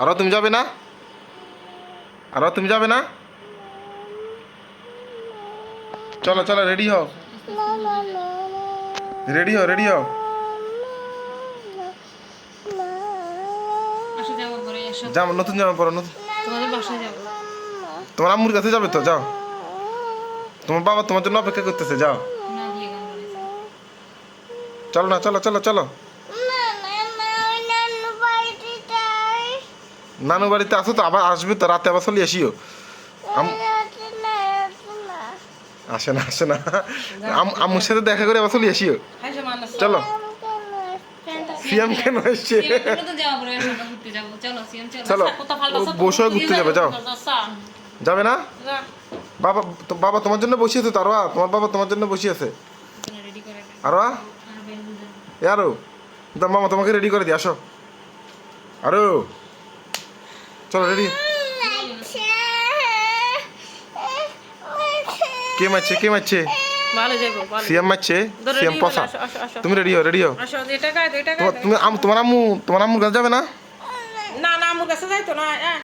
আরো তুমি যাবে না? আরো তুমি যাবে না? চলো চলো রেডি হও, রেডি হও, রেডি হও। আসো যাবো পরে এসো। জামা নতুন জামা পরো, নতুন। তোমাদের বাসায় যাবো। তোমার আম্মুর কাছে যাবে তো, যাও। তোমার বাবা তোমার জন্য অপেক্ষা করতেছে, যাও। না দিয়ে গান বলেছে। চলো না, চলো চলো চলো। নানু বাড়িতে আসো তো, আবার আসবে তো, রাতে আবার চলে আসিও। আসে না, আসে না। আম্মুর সাথে দেখা করে আবার চলে আসিও। হাসো মানুষ। চলো। সিয়াম কেন এসছে? নতুন যাবো পরে এসো, আমরা ঘুরতে যাবো। চলো সিএম চলো। চলো কোথা ফালতাছো? বসে ঘুরতে যাবে, যাও। যাবে না? বাবা বাবা তোমার জন্য বসে আছে তো, আরো তোমার বাবা তোমার জন্য বসে আছে। রেডি করে দে। আরো আর বেল বুঝান। আরো মামা তোমাকে রেডি করে দিই, আসো। আরো চলো রেডি। কে মারছে, কে মারছে? ভালো যাবো ভালো। সিয়াম মারছে, ধরো, সিয়াম ready পসা। আসো, আসো, আসো। তুমি রেডি হও, রেডি হও। আসো এটা কাজ এটা কাজ। তুমি তোমার আম্মুর কাছে যাবে না? না না আমার কাছে যাইতো না।